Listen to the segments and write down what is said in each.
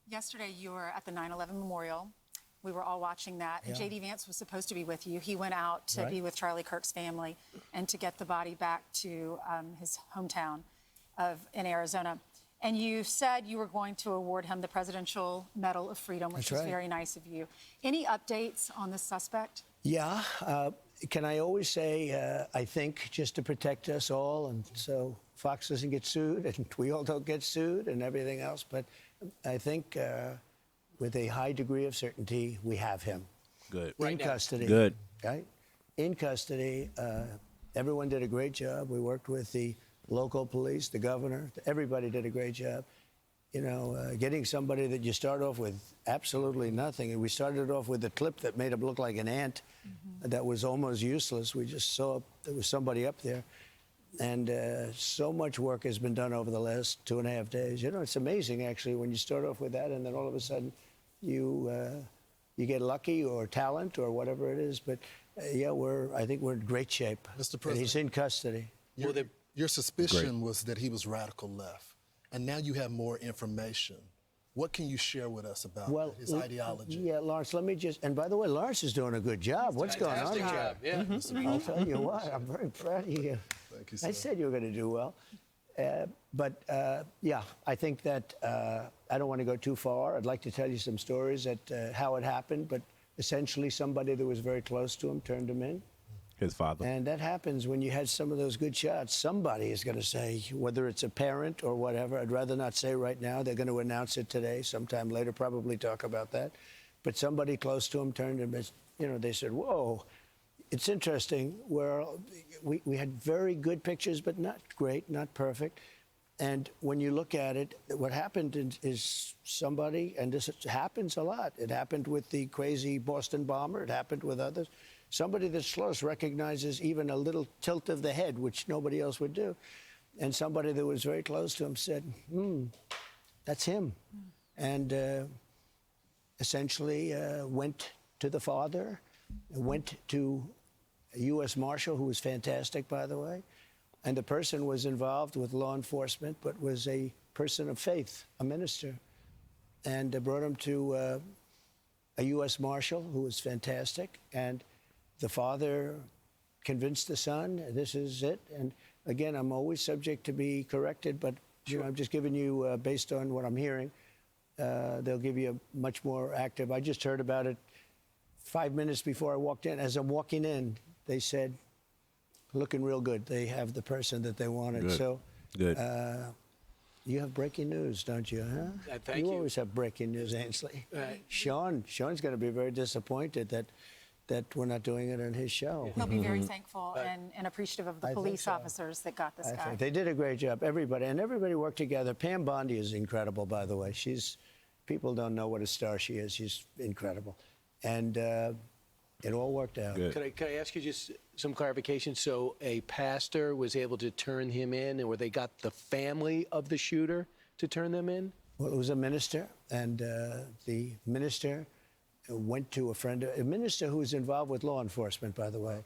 Yesterday, you were at the 9/11 memorial. We were all watching that. Yeah. J.D. Vance was supposed to be with you. He went out to Right. be with Charlie Kirk's family and to get the body back to his hometown in Arizona. And you said you were going to award him the Presidential Medal of Freedom, which That's is right. very nice of you. Any updates on this suspect? Yeah. Can I always say, I think, just to protect us all, and so Fox doesn't get sued, and we all don't get sued, and everything else. But I think with a high degree of certainty, we have him. Good. In custody. Good. Right? In custody. Everyone did a great job. We worked with the local police, the governor. Everybody did a great job. You know, getting somebody that you start off with absolutely nothing. And we started off with a clip that made him look like an ant that was almost useless. We just saw there was somebody up there. And so much work has been done over the last 2.5 days. You know, it's amazing, actually, when you start off with that and then all of a sudden you get lucky or talent or whatever it is. But, yeah, I think we're in great shape. Mr. And President. he's in custody. Your suspicion was that he was radical left, and now you have more information. What can you share with us about his ideology? Yeah, Lawrence, let me just, and by the way, Lawrence is doing a good job. What's going on? Fantastic job, yeah. I'll tell you what, I'm very proud of you. Thank you, sir. I said you were going to do well. Yeah, I think that I don't want to go too far. I'd like to tell you some stories at how it happened, but essentially somebody that was very close to him turned him in. His father. And that happens when you had some of those good shots. Somebody is going to say, whether it's a parent or whatever, I'd rather not say right now. They're going to announce it today, sometime later, probably talk about that. But somebody close to him turned him, you know, they said, whoa. It's interesting where we had very good pictures, but not great, not perfect. And when you look at it, what happened is somebody, and this happens a lot. It happened with the crazy Boston bomber. It happened with others. Somebody that's close recognizes even a little tilt of the head, which nobody else would do. And somebody that was very close to him said, that's him. And essentially went to the father, went to a U.S. Marshal, who was fantastic, by the way. And the person was involved with law enforcement, but was a person of faith, a minister. And brought him to a U.S. Marshal, who was fantastic. And the father convinced the son, this is it. And again, I'm always subject to be corrected, but you know, I'm just giving you, based on what I'm hearing, they'll give you a much more active. I just heard about it 5 minutes before I walked in. As I'm walking in, they said, looking real good. They have the person that they wanted. Good. So Good. You have breaking news, don't you, huh? Thank you. Always have breaking news, Ainsley. Sean's going to be very disappointed that we're not doing it on his show. He'll be very thankful and appreciative of the I think police so. officers that got this I guy. think they did a great job, everybody. And everybody worked together. Pam Bondi is incredible, by the way. People don't know what a star she is. She's incredible. And it all worked out. Good. Could I ask you just some clarification? So a pastor was able to turn him in, and where they got the family of the shooter to turn them in? Well, it was a minister, and the minister went to a minister who was involved with law enforcement, by the way.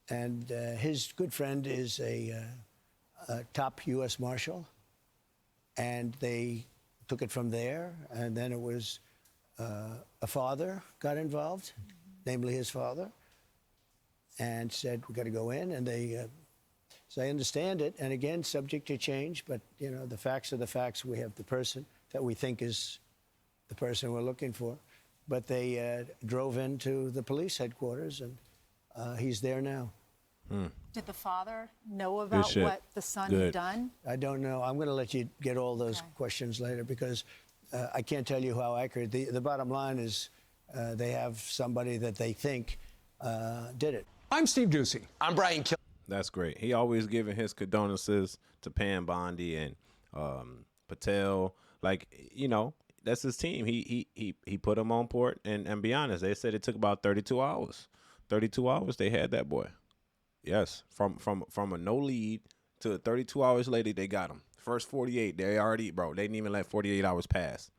And his good friend is a top U.S. Marshal. And they took it from there. And then it was a father got involved, namely his father, and said, we got to go in. And they, so I understand it. And again, subject to change. But, you know, the facts are the facts. We have the person that we think is the person we're looking for. But they drove into the police headquarters, and he's there now. Did the father know about shit. what the son Good. had done? I don't know. I'm going to let you get all those questions later because I can't tell you how accurate. The bottom line is they have somebody that they think did it. I'm Steve Ducey. I'm Brian Kill. That's great. He always giving his condolences to Pam Bondi and Patel. Like, you know, that's his team. He put them on port. And be honest, they said it took about 32 hours. 32 hours, they had that boy. Yes, from a no lead to 32 hours later, they got him. First 48, they already, bro, they didn't even let 48 hours pass.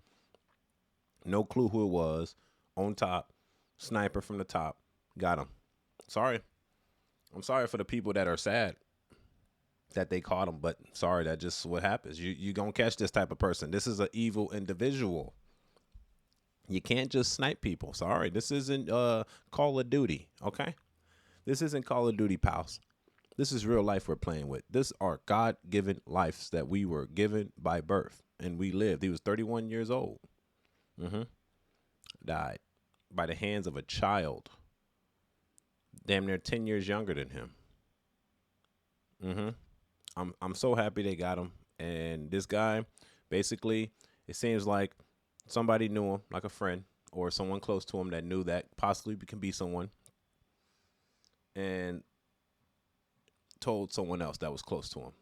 No clue who it was. On top, sniper from the top, got him. Sorry. I'm sorry for the people that are sad that they caught him, but sorry, that's just what happens. You gonna catch this type of person. This is an evil individual. You can't just snipe people. Sorry, this isn't Call of Duty, okay? This isn't Call of Duty, pals. This is real life we're playing with. This are God-given lives that we were given by birth, and we lived. He was 31 years old. Died by the hands of a child, damn near 10 years younger than him. I'm so happy they got him. And this guy, basically, it seems like somebody knew him, like a friend or someone close to him that knew that possibly can be someone, and told someone else that was close to him.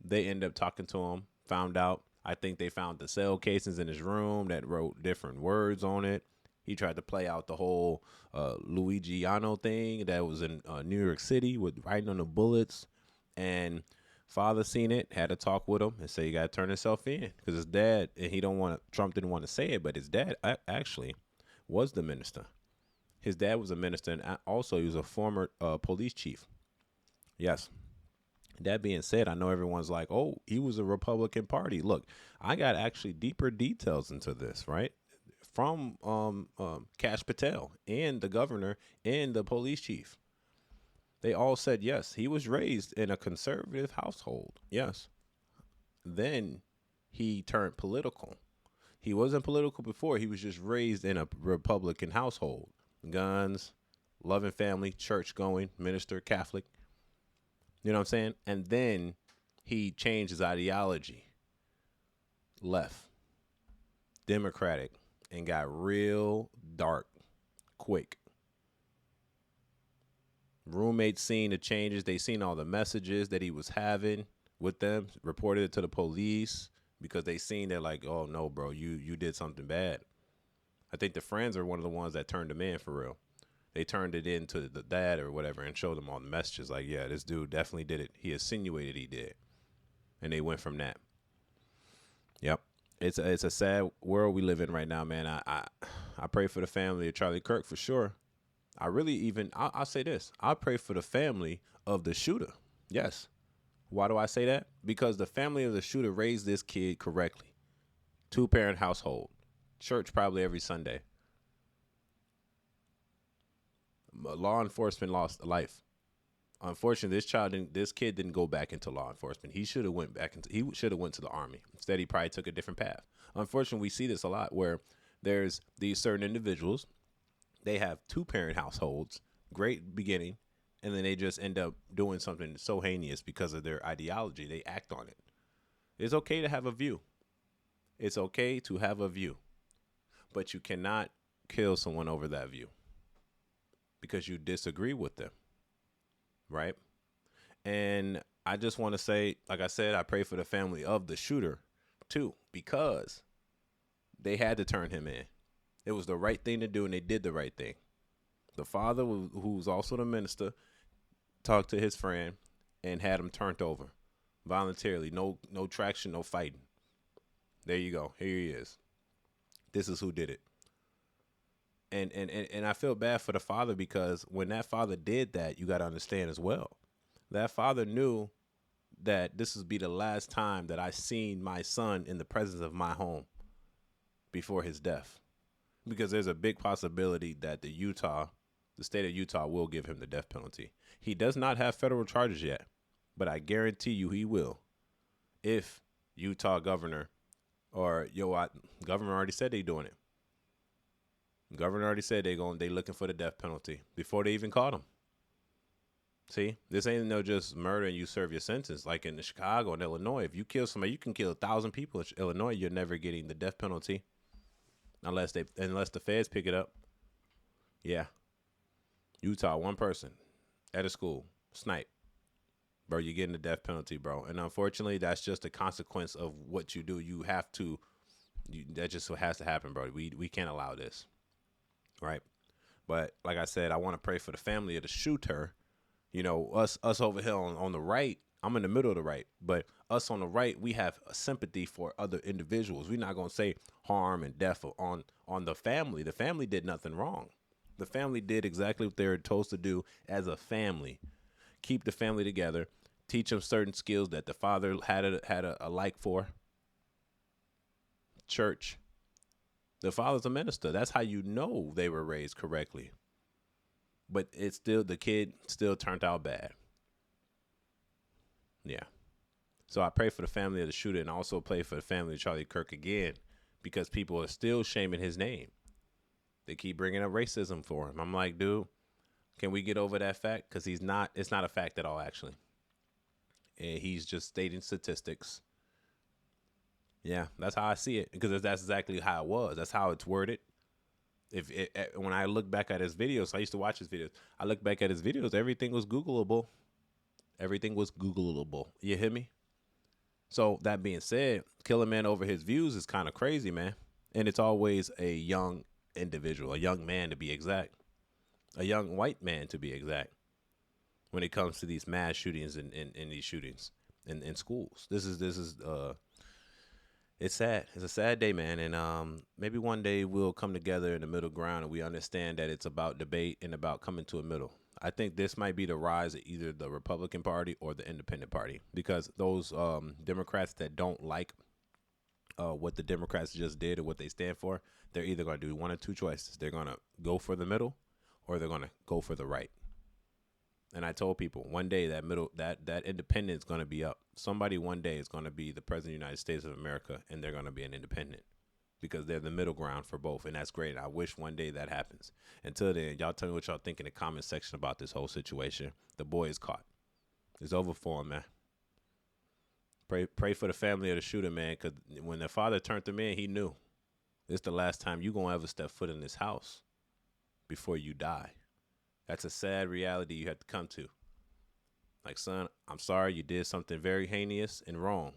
They ended up talking to him, found out. I think they found the cell casings in his room that wrote different words on it. He tried to play out the whole Luigiano thing that was in New York City with writing on the bullets. And father seen it, had a talk with him and said, you got to turn yourself in, because his dad, and Trump didn't want to say it, but his dad actually was the minister. His dad was a minister, and also he was a former police chief. Yes. That being said, I know everyone's like, oh, he was a Republican Party. Look, I got actually deeper details into this, right? From Kash Patel and the governor and the police chief. They all said, yes, he was raised in a conservative household. Yes. Then he turned political. He wasn't political before. He was just raised in a Republican household. Guns, loving family, church going, minister, Catholic. You know what I'm saying? And then he changed his ideology, left, Democratic, and got real dark quick. Roommates seen the changes. They seen all the messages that he was having with them, reported it to the police because they seen that, like, oh, no, bro, you did something bad. I think the friends are one of the ones that turned him in for real. They turned it in to the dad or whatever and showed them all the messages like, yeah, this dude definitely did it. He insinuated he did. And they went from that. Yep. It's a sad world we live in right now, man. I pray for the family of Charlie Kirk for sure. I really I'll say this. I pray for the family of the shooter. Yes. Why do I say that? Because the family of the shooter raised this kid correctly. 2-parent household. Church probably every Sunday. Law enforcement lost a life. Unfortunately, this kid didn't go back into law enforcement. He should have went to the Army. Instead, he probably took a different path. Unfortunately, we see this a lot where there's these certain individuals, they have 2-parent households, great beginning, and then they just end up doing something so heinous because of their ideology. They act on it. It's okay to have a view. It's okay to have a view, but you cannot kill someone over that view, because you disagree with them, right? And I just want to say, like I said, I pray for the family of the shooter, too, because they had to turn him in. It was the right thing to do, and they did the right thing. The father, who's also the minister, talked to his friend and had him turned over voluntarily. No traction, no fighting. There you go. Here he is. This is who did it. And I feel bad for the father, because when that father did that, you got to understand as well, that father knew that this would be the last time that I seen my son in the presence of my home before his death, because there's a big possibility that the state of Utah will give him the death penalty. He does not have federal charges yet, but I guarantee you he will. If Utah governor governor already said they doing it. Governor already said they looking for the death penalty before they even caught him. See, this ain't no just murder and you serve your sentence. Like in Chicago and Illinois, if you kill somebody, you can kill 1,000 people in Illinois. You're never getting the death penalty unless the feds pick it up. Yeah, Utah, one person at a school, snipe, bro. You're getting the death penalty, bro. And unfortunately, that's just a consequence of what you do. You have to. That just has to happen, bro. We can't allow this. Right. But like I said, I want to pray for the family of the shooter. You know, us over here on the right, I'm in the middle of the right, but us on the right, we have a sympathy for other individuals. We're not going to say harm and death on the family. The family did nothing wrong. The family did exactly what they were supposed to do as a family. Keep the family together, teach them certain skills that the father had a like for. Church, The father's a minister. That's how you know they were raised correctly. But it's still, the kid still turned out bad. Yeah. So I pray for the family of the shooter, and also pray for the family of Charlie Kirk again, because people are still shaming his name. They keep bringing up racism for him. I'm like, dude, can we get over that fact? Because it's not a fact at all, actually. And he's just stating statistics. Yeah, that's how I see it, because that's exactly how it was. That's how it's worded. When I look back at his videos, I used to watch his videos. I look back at his videos, everything was Googleable. Everything was Googleable. You hear me? So that being said, kill a man over his views is kind of crazy, man. And it's always a young individual, a young man to be exact, a young white man to be exact, when it comes to these mass shootings and these shootings in schools. This is it's sad. It's a sad day, man. And maybe one day we'll come together in the middle ground and we understand that it's about debate and about coming to a middle. I think this might be the rise of either the Republican Party or the Independent Party, because those Democrats that don't like what the Democrats just did or what they stand for, they're either going to do one or two choices. They're going to go for the middle, or they're going to go for the right. And I told people one day that that independent is going to be up. Somebody one day is going to be the president of the United States of America, and they're going to be an independent, because they're the middle ground for both. And that's great. I wish one day that happens. Until then, y'all tell me what y'all think in the comment section about this whole situation. The boy is caught. It's over for him, man. Pray for the family of the shooter, man, because when their father turned him in, he knew this is the last time you going to ever step foot in this house before you die. That's a sad reality you have to come to. Like, son, I'm sorry, you did something very heinous and wrong,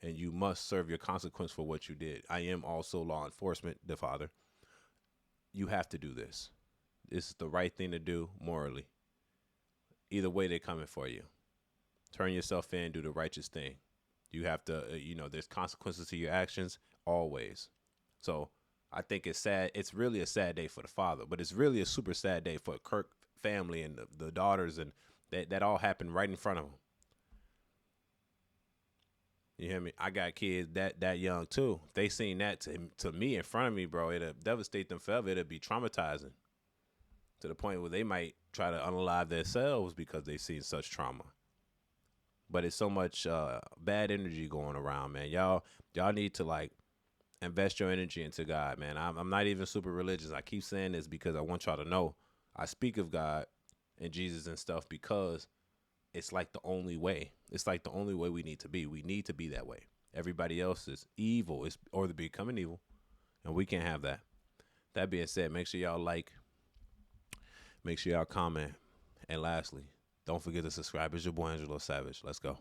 and you must serve your consequence for what you did. I am also law enforcement, the father. You have to do this. This is the right thing to do morally. Either way, they're coming for you. Turn yourself in, do the righteous thing. You have to, there's consequences to your actions always. So I think it's sad. It's really a sad day for the father, but it's really a super sad day for Kirk family and the daughters, and that all happened right in front of them. You hear me? I got kids that young too. If they seen that to me in front of me, bro, it'll devastate them forever. It'll be traumatizing to the point where they might try to unalive themselves because they seen such trauma. But it's so much bad energy going around, man. Y'all need to invest your energy into God, man. I'm not even super religious. I keep saying this because I want y'all to know I speak of God and Jesus and stuff because it's like the only way. It's like the only way we need to be. We need to be that way. Everybody else is evil, or they're becoming evil, and we can't have that. That being said, make sure y'all make sure y'all comment, and lastly, don't forget to subscribe. It's your boy Angelo Savage. Let's go.